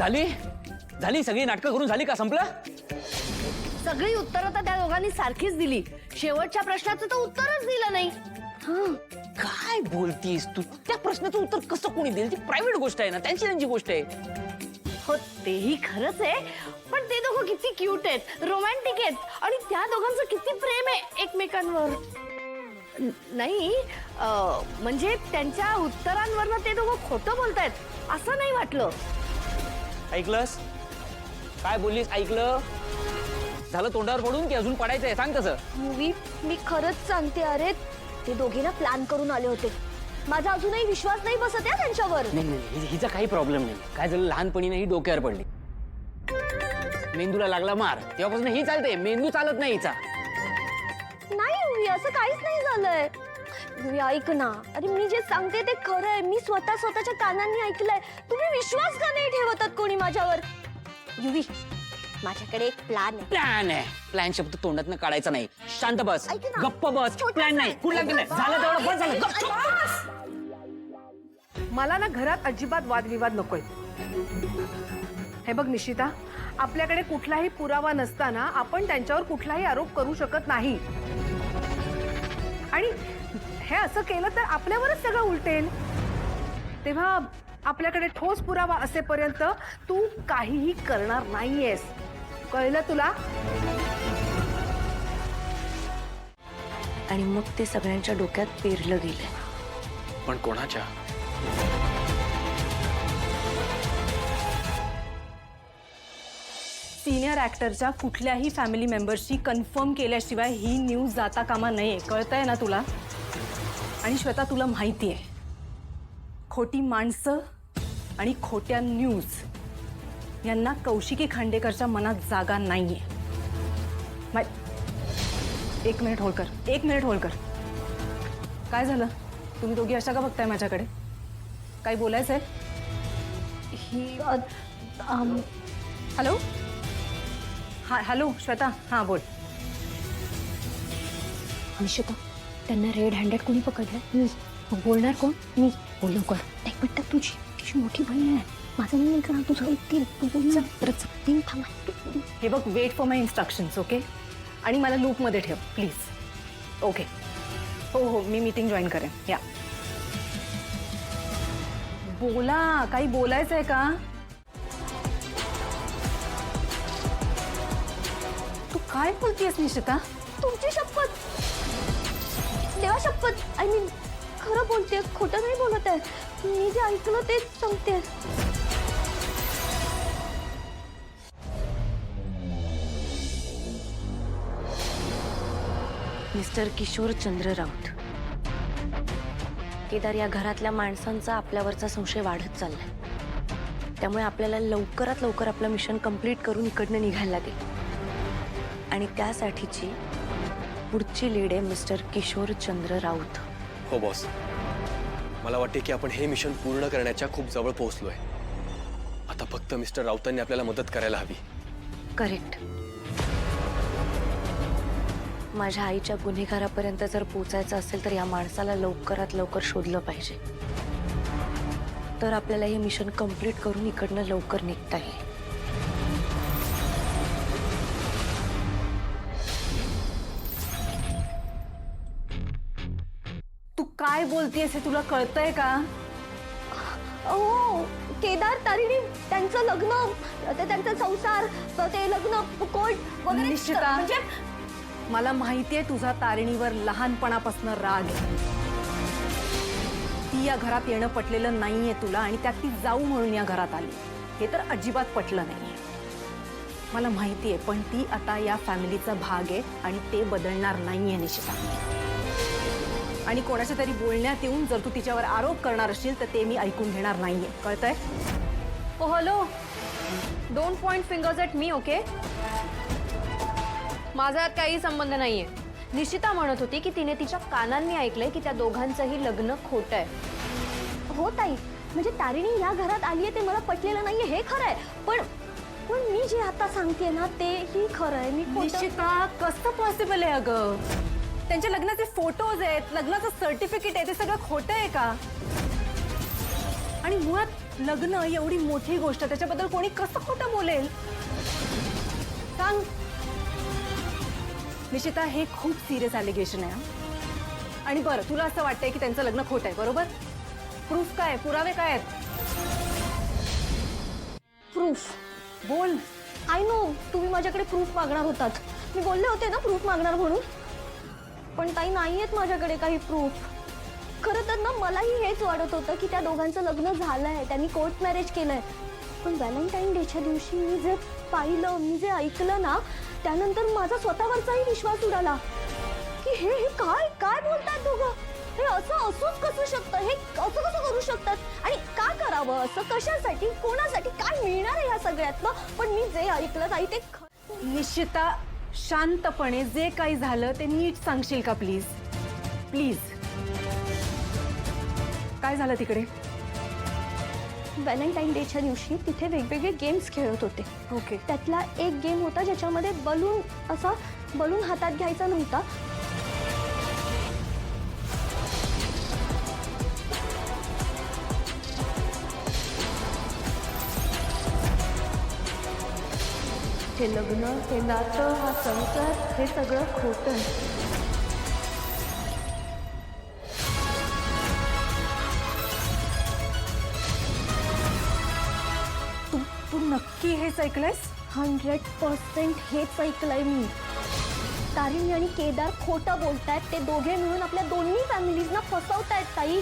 झाली झाली सगळी नाटकं करून झाली का? संपलं? सगळी उत्तरं तर त्या दोघांनी सारखीच दिली. शेवटच्या प्रश्नाचं तर उत्तरच दिलं नाही. काय बोलतीस तू? त्या प्रश्नाचं उत्तर कसं कोणी देईल? ती प्रायव्हेट गोष्ट आहे ना, त्यांची गोष्ट आहे. हो तेही खरंच आहे, पण ते दोघं किती क्यूट आहेत, रोमॅन्टिक आहेत आणि त्या दोघांचं किती प्रेम आहे एकमेकांवर. नाही म्हणजे त्यांच्या उत्तरांवरनं ते दोघं खोटं बोलतायत असं नाही वाटलं. ऐकलंस? काय बोललीस? ऐकलं? झालं तोंडावर पडून की अजून पडायचंय? सांग तसं. मूवी मी खरंच सांगते, अरे ते दोघे ना प्लॅन करून आले होते. माझा अजूनही विश्वास नाही बसत आहे त्यांच्यावर. नाही हिचा काही प्रॉब्लेम नाही. काय झालं, लहानपणी ही डोक्यावर पडली, मेंदूला लागला मार, तेव्हापासून ही चालते, मेंदू चालत नाही हिचा. नाही मूवी, असं काहीच नाही झालंय. मूवी ऐक ना, अरे मी जे सांगते ते खरं आहे. मी स्वतःच्या कानांनी ऐकलंय. तुम्ही विश्वास का नाही ठेवतात कोणी माझ्यावर? युवी, माझ्याकडे एक प्लॅन आहे. प्लॅन आहे? प्लॅन शब्द तोंडातनं काढायचा नाही. शांत बस, ऐक ना. गप्प बस. प्लॅन नाही, कुठला नाही. झालं तेवढं बस झालं. गप्प. मला ना घरात अजिबात वादविवाद नकोय. हे बघ निशिता, आपल्याकडे कुठलाही पुरावा नसताना आपण त्यांच्यावर कुठलाही आरोप करू शकत नाही. आणि हे असं केलं तर आपल्यावरच सगळं उलटेल. तेव्हा आपल्याकडे ठोस पुरावा असेपर्यंत तू काहीही करणार नाहीयेस. कळलं तुला? आणि मग ते सगळ्यांच्या डोक्यात पेरलं गेलं. पण कोणाच्या? सिनियर ऍक्टरच्या कुठल्याही फॅमिली मेंबर्सची कन्फर्म केल्याशिवाय ही न्यूज जाता कामा नये. कळतंय ना तुला? आणि श्वेता, तुला माहिती आहे, खोटी माणसं आणि खोट्या न्यूज यांना कौशिकी खांडेकरच्या मनात जागा नाहीये. एक मिनिट होल्ड कर. काय झालं? तुम्ही दोघी अशा का बघताय माझ्याकडे? काही बोलायचंय? हॅलो हॅलो श्वेता, हां बोल. निशिता, त्यांना रेड हँडेड कोणी पकडलंय? बोलणार कोण? मी. बोल लवकर. एक मिनिट, तुझी मोठी बहीण आहे. माझं नाही का तुझं ऐकतील. तू बोल तीन थांबा. हे बघ, wait for my instructions, okay? आणि मला लूपमध्ये ठेव प्लीज. ओके. हो मी मीटिंग जॉईन करेन. या बोला, काही बोलायचंय का? तू काय बोलतेस निशिता? तुमची शपथ, देवा शपथ, आय मीन खरं बोलते, खोटं नाही बोलत आहे. मी जे ऐकलं तेच सांगते. मिस्टर किशोर चंद्र राऊत. केदार, या घरातल्या माणसांचा आपल्यावरचा संशय वाढत चाललाय. त्यामुळे आपल्याला लवकरात लवकर आपलं मिशन कंप्लीट करून इकडनं निघायला लागेल. आणि त्यासाठीची पुढची लीड आहे मिस्टर किशोर चंद्र राऊत. हो बॉस, मला वाटते की आपण हे मिशन पूर्ण करण्याच्या खूप जवळ पोहोचलोय. आता फक्त मिस्टर राऊतांनी आपल्याला मदत करायला हवी. करेक्ट. माझ्या आईच्या गुन्हेगारापर्यंत जर पोचायचं असेल तर या माणसाला लवकरात लवकर शोधलं पाहिजे. तर आपल्याला हे मिशन कंप्लीट करून इकडनं लवकर निघता येईल. तू काय बोलतेस हे तुला कळतंय का? हो, केदार तारिणी, त्यांचं लग्न, ते त्यांचा संसार, ते लग्न, कोर्ट वगैरे. निश्चिता, मला माहितीये तुझा तारिणीवर लहानपणापासून राग आहे. ती या घरात येणं पटलेलं नाहीये तुला, आणि त्यात ती जाऊ म्हणून या घरात आली. हे तर अजिबात पटलं नाहीये. मला माहितीये, पण ती आता या फॅमिलीचा भाग आहे आणि ते बदलणार नाहीये निशिता. आणि कोणाच्या तरी बोलण्यात येऊन जर तू तिच्यावर आरोप करणार असशील तर ते मी ऐकून घेणार नाहीये. कळतंय? Oh hello, don't point fingers at me, okay? माझा यात काही संबंध नाहीये. निशिता म्हणत होती की तिने तिच्या कानांनी ऐकलंय की त्या दोघांचंही लग्न खोटं आहे. हो ताई, म्हणजे तारिणी या घरात आली आहे ते मला पटलेलं नाहीये, हे खरं आहे. पण मी जे आता सांगते ना तेही खरं आहे. मी निश्चिता, कसं पॉसिबल आहे अगं? त्यांच्या लग्नाचे फोटोज आहेत, लग्नाचं सर्टिफिकेट आहे, ते सगळं खोटं आहे का? आणि मुळात लग्न एवढी मोठी गोष्ट, त्याच्याबद्दल कोणी कसं खोटं बोलेल? सांग. निशिता, हे खूप सिरियस ॲलिगेशन आहे हा. आणि बरं, तुला असं वाटतंय की त्यांचं लग्न खोटं आहे, बरोबर? प्रूफ काय, पुरावे काय आहेत? प्रूफ. बोल. आय नो तुम्ही माझ्याकडे प्रूफ मागणार होतात. मी बोलले होते ना प्रूफ मागणार म्हणून. पण ताई नाहीयेत माझ्याकडे काही प्रूफ. खरं तर ना मलाही हेच वाटत होतं की त्या दोघांचं लग्न झालंय, त्यांनी कोर्ट मॅरेज केलंय. पण व्हॅलेंटाईन डेच्या दिवशी मी जे पाहिलं, मी जे ऐकलं ना, त्यानंतर माझा स्वतःवरचाही विश्वास उडाला की हे काय काय बोलतात दोघं. हे असं असूच कसं शकतं, हे असं कसं करू शकतात, आणि का करावं असं, कशासाठी, कोणासाठी, काय मिळणार आहे ह्या सगळ्यातनं. पण मी जे ऐकलं ताई ते निशिता, शांतपणे जे काही झालं ते नीट सांगशील का प्लीज? प्लीज. काय झालं तिकडे? व्हॅलेंटाईन डेच्या दिवशी तिथे वेगवेगळे गेम्स खेळत होते. ओके. त्यातला एक गेम होता ज्याच्यामध्ये बलून हातात घ्यायचा नव्हता. हे लग्न, हे नातं, हा संसार, हे सगळं खोटं आहे. तू नक्की हेच ऐकलंयस? 100% हेच ऐकलंय मी. तारिणी आणि केदार खोटं बोलतायत. ते दोघे मिळून आपल्या दोन्ही फॅमिलीजना फसवतायत ताई.